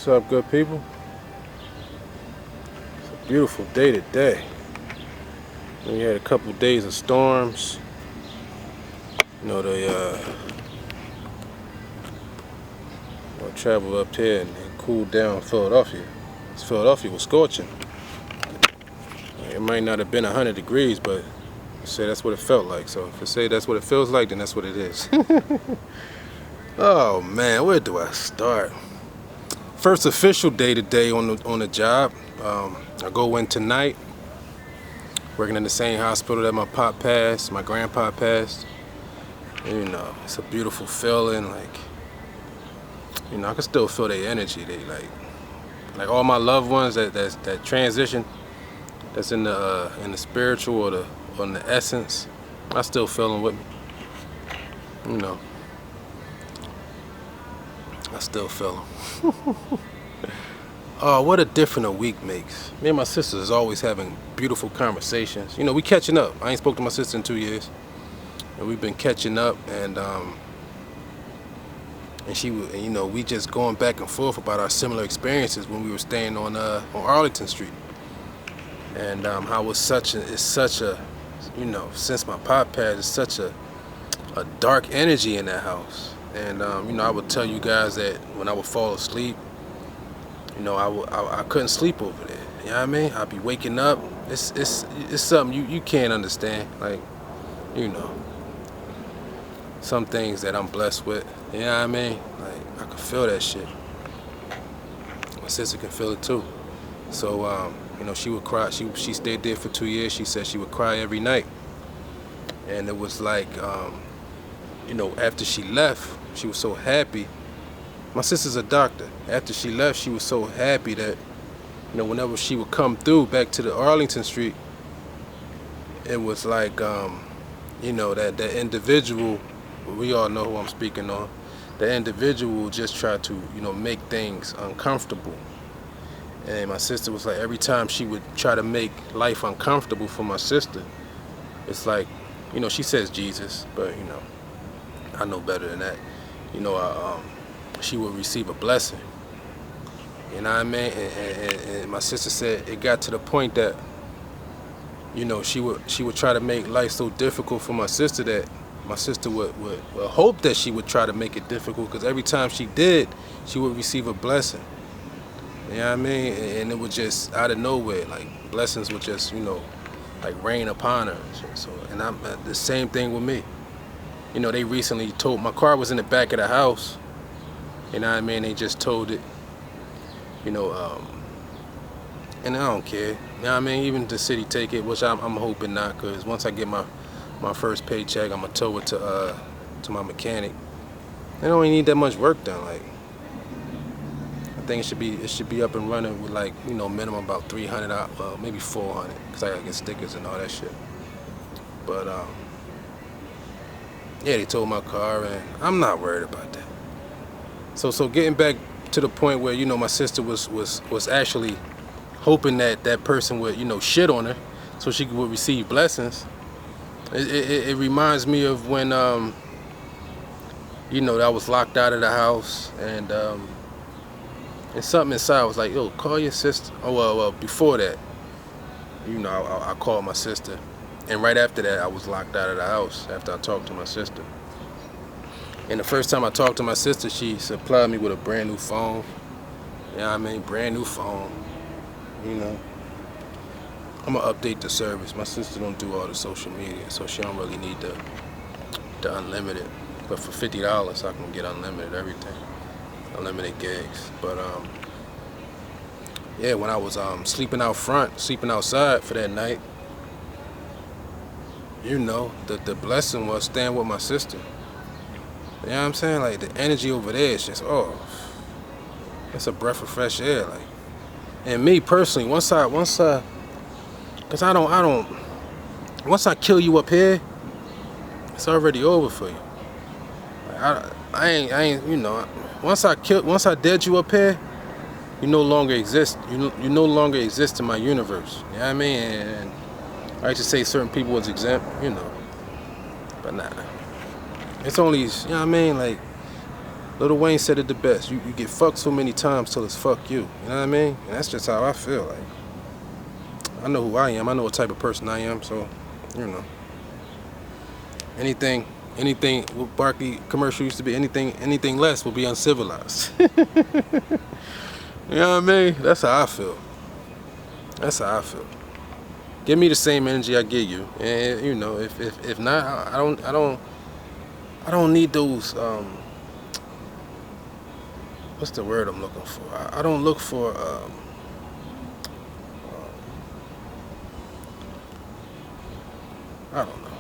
What's up, good people? It's a beautiful day today. We had a couple days of storms. You know, they traveled up here and cooled down Philadelphia. Philadelphia was scorching. It might not have been 100 degrees, but I say that's what it felt like. So if I say that's what it feels like, then that's what it is. Oh man, where do I start? First official day today on the job. I go in tonight, working in the same hospital that my pop passed, my grandpa passed. And, you know, it's a beautiful feeling. Like, you know, I can still feel their energy. They like all my loved ones that transition, that's in the spiritual or in the essence. I still feel them with me. You know, I still feel them. Oh, what a difference a week makes. Me and my sister is always having beautiful conversations. You know, we catching up. I ain't spoke to my sister in 2 years. And we've been catching up, and she, you know, we just going back and forth about our similar experiences when we were staying on Arlington Street. And how it's such a, you know, since my pop passed, it's such a dark energy in that house. And you know, I would tell you guys that when I would fall asleep, you know, I couldn't sleep over there. You know what I mean? I'd be waking up. It's something you can't understand. Like, you know, some things that I'm blessed with. You know what I mean? Like, I can feel that shit. My sister can feel it too. So you know, she would cry. She stayed there for 2 years. She said she would cry every night. And it was like, you know, after she left, she was so happy. My sister's a doctor. After she left, she was so happy that, you know, whenever she would come through back to the Arlington Street, it was like, you know, that individual, we all know who I'm speaking on, the individual will just try to, you know, make things uncomfortable. And my sister was like, every time she would try to make life uncomfortable for my sister, it's like, you know, she says Jesus, but, you know, I know better than that. You know, she would receive a blessing. You know what I mean? And my sister said it got to the point that, you know, she would try to make life so difficult for my sister that my sister would hope that she would try to make it difficult, because every time she did, she would receive a blessing. You know what I mean? And it would just, out of nowhere, like, blessings would just, you know, like rain upon her. So, and I'm the same thing with me. You know, they recently told, my car was in the back of the house. You know what I mean? They just told it, you know, and I don't care. You know what I mean? Even the city take it, which I'm hoping not, because once I get my first paycheck, I'm going to tow it to my mechanic. They don't even need that much work done. Like, I think it should be up and running with, like, you know, minimum about 300, well, maybe 400, because I got to get stickers and all that shit. But, yeah, they towed my car, and I'm not worried about that. So getting back to the point where, you know, my sister was actually hoping that that person would, you know, shit on her so she would receive blessings. It reminds me of when, you know, I was locked out of the house, and something inside was like, yo, call your sister. Oh, well, before that, you know, I called my sister. And right after that, I was locked out of the house after I talked to my sister. And the first time I talked to my sister, she supplied me with a brand new phone. You know what I mean? Brand new phone. You know, I'm gonna update the service. My sister don't do all the social media, so she don't really need the unlimited. But for $50, I can get unlimited everything, unlimited gigs. But yeah, when I was sleeping outside for that night, you know, the blessing was staying with my sister. You know what I'm saying? Like, the energy over there is just, oh, it's a breath of fresh air. Like, and me personally, once I, cause I don't, once I kill you up here, it's already over for you. Like, I ain't, you know, once I dead you up here, you no longer exist. You no longer exist in my universe. You know what I mean? And I like to say certain people was exempt, you know, but nah. It's only, you know what I mean? Like, Lil Wayne said it the best. You get fucked so many times till it's fuck you. You know what I mean? And that's just how I feel. Like, I know who I am. I know what type of person I am. So, you know, anything what Barkley commercial used to be, anything less will be uncivilized. You know what I mean? That's how I feel. That's how I feel. Give me the same energy I give you, and you know, if not, I don't need those. What's the word I'm looking for? I don't look for. I don't know.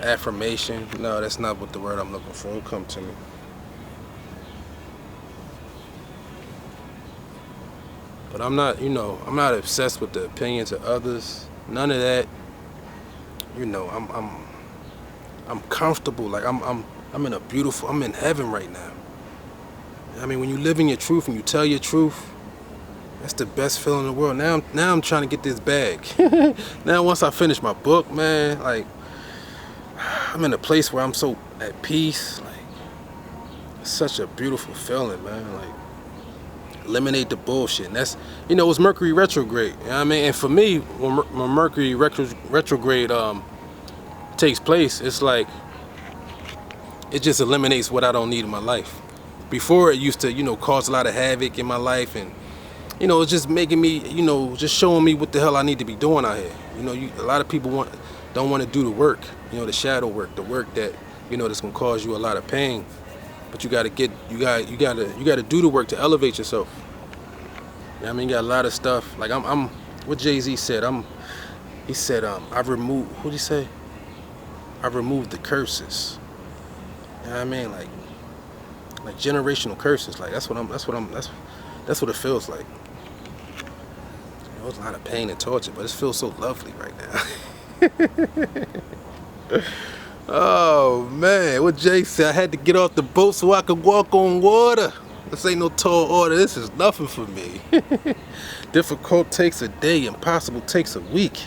Affirmation. No, that's not what the word I'm looking for. It'll come to me. But I'm not, you know, I'm not obsessed with the opinions of others. None of that. You know, I'm comfortable. Like I'm in heaven right now. I mean, when you live in your truth and you tell your truth, that's the best feeling in the world. Now I'm trying to get this bag. Now once I finish my book, man, like I'm in a place where I'm so at peace. Like it's such a beautiful feeling, man. Like eliminate the bullshit. And that's, you know, it's Mercury retrograde. You know what I mean? And for me, when Mercury retrograde takes place, it's like it just eliminates what I don't need in my life. Before, it used to, you know, cause a lot of havoc in my life, and you know, it's just making me, you know, just showing me what the hell I need to be doing out here. You know, a lot of people don't want to do the work, you know, the shadow work, the work that, you know, that's gonna cause you a lot of pain. But you gotta do the work to elevate yourself. You know what I mean? You got a lot of stuff. Like I'm what Jay-Z said, he said, I've removed, what'd he say? I've removed the curses. You know what I mean? Like generational curses. Like that's what it feels like. You know, there's a lot of pain and torture, but it feels so lovely right now. Oh man, what Jay said, I had to get off the boat so I could walk on water. This ain't no tall order, this is nothing for me. Difficult takes a day, impossible takes a week.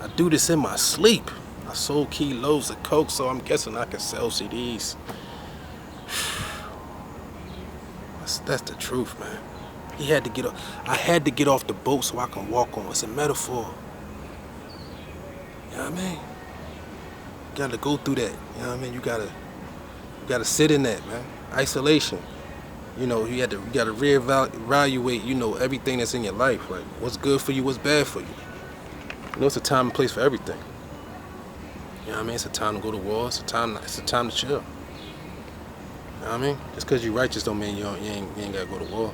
I do this in my sleep. I sold kilos of coke, so I'm guessing I can sell CDs. That's the truth, man. I had to get off the boat so I can walk on. It's a metaphor. You know what I mean? You gotta go through that. You know what I mean? You gotta sit in that, man. Isolation. You know, you gotta reevaluate, you know, everything that's in your life. Like what's good for you, what's bad for you. You know, it's a time and place for everything. You know what I mean? It's a time to go to war, it's a time to chill. You know what I mean? Just because you're righteous don't mean you ain't gotta go to war.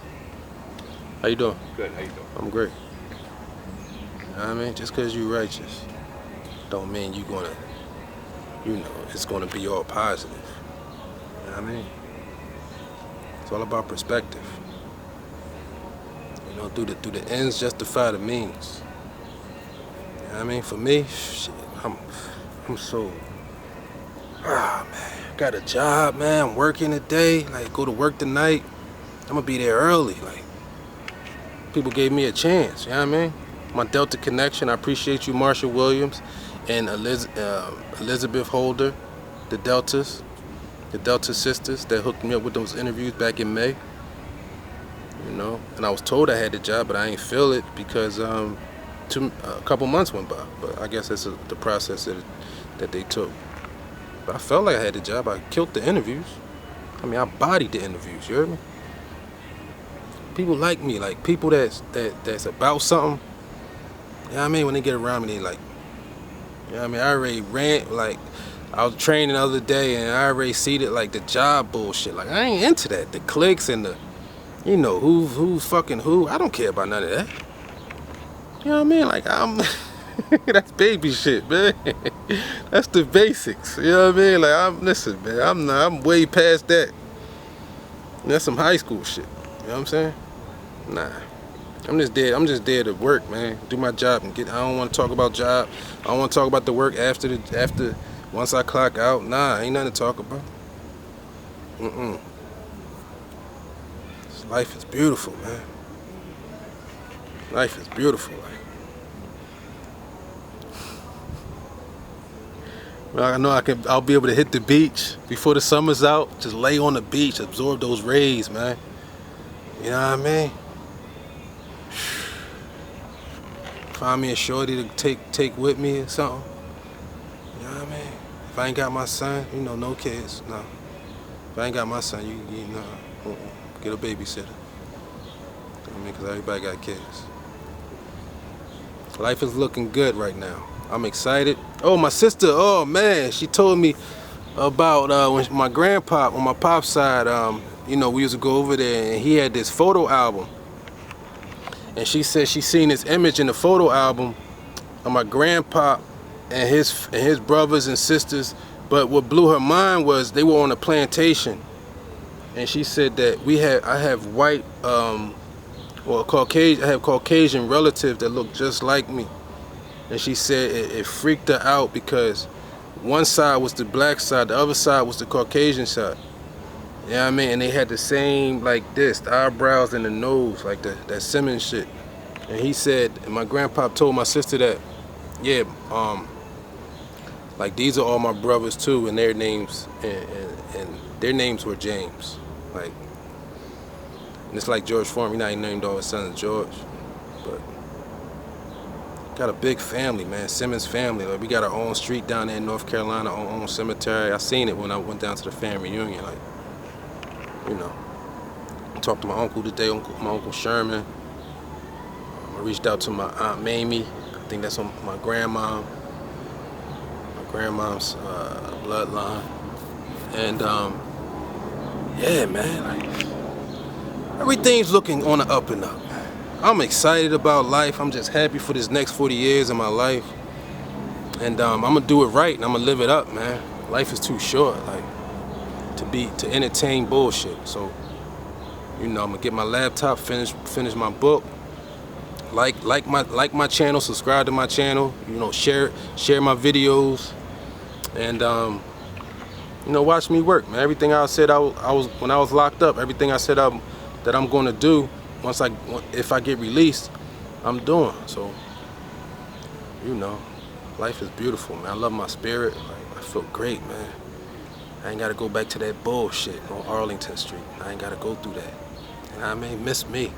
How you doing? Good, how you doing? I'm great. You know what I mean? Just because you're righteous don't mean you're gonna, you know, it's gonna be all positive. You know what I mean? It's all about perspective. You know, do the ends justify the means. You know what I mean? For me, shit, I'm so, man. Got a job, man. I'm working today. Like, go to work tonight. I'm gonna be there early. Like, people gave me a chance. You know what I mean? My Delta connection. I appreciate you, Marshall Williams, and Elizabeth Holder, the Delta sisters that hooked me up with those interviews back in May. You know, and I was told I had the job, but I ain't feel it because a couple months went by. But I guess that's the process that they took. But I felt like I had the job. I killed the interviews. I mean, I bodied the interviews. You heard me? People like me, like people that's about something. You know what I mean? When they get around me, they like, you know what I mean? I already ran, like, I was training the other day and I already seeded like the job bullshit. Like, I ain't into that. The clicks and the, you know, who's fucking who. I don't care about none of that. You know what I mean? Like, that's baby shit, man. That's the basics. You know what I mean? Like, listen, man, I'm way past that. That's some high school shit. You know what I'm saying? Nah. I'm just there to work, man. Do my job and I don't want to talk about job. I don't want to talk about the work after once I clock out. Nah, ain't nothing to talk about. This life is beautiful, man. Life is beautiful. Like, I know I'll be able to hit the beach before the summer's out. Just lay on the beach, absorb those rays, man. You know what I mean? Find me a shorty to take with me or something. You know what I mean? If I ain't got my son, you know, no kids, no. If I ain't got my son, you know, get a babysitter. You know what I mean? Because everybody got kids. Life is looking good right now. I'm excited. Oh, my sister, oh man, she told me about when my grandpop, on my pop's side, you know, we used to go over there and he had this photo album. And she said she seen this image in the photo album of my grandpop and his brothers and sisters. But what blew her mind was they were on a plantation. And she said that I have white, Caucasian, I have Caucasian relatives that look just like me. And she said it freaked her out because one side was the black side, the other side was the Caucasian side. You know what I mean? And they had the same, like this, the eyebrows and the nose, like that Simmons shit. And he said, and my grandpa told my sister that, yeah, like these are all my brothers too, and their names, and their names were James. Like, and it's like George Foreman, he named all his sons George. But got a big family, man, Simmons Family. Like, we got our own street down there in North Carolina, our own cemetery. I seen it when I went down to the family reunion, like, you know. I talked to my uncle today, my Uncle Sherman. I reached out to my Aunt Mamie. I think that's on my grandmom's bloodline. And yeah, man, like, everything's looking on the up and up. I'm excited about life. I'm just happy for this next 40 years of my life. And I'm gonna do it right and I'm gonna live it up, man. Life is too short, like, to entertain bullshit. So, you know, I'm gonna get my laptop, finish my book. Like my channel, subscribe to my channel, you know, share my videos, and you know, watch me work, man. Everything I said when I was locked up, everything I said that I'm going to do if I get released, I'm doing. So, you know, life is beautiful, man. I love my spirit. Like, I feel great, man. I ain't got to go back to that bullshit on Arlington Street. I ain't got to go through that. You know what I mean? Miss me.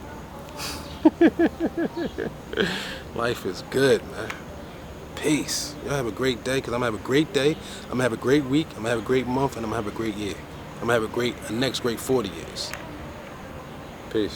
Life is good, man. Peace. Y'all have a great day, because I'm gonna have a great day. I'm gonna have a great week. I'm gonna have a great month, and I'm gonna have a great year. I'm gonna have a next great 40 years. Peace.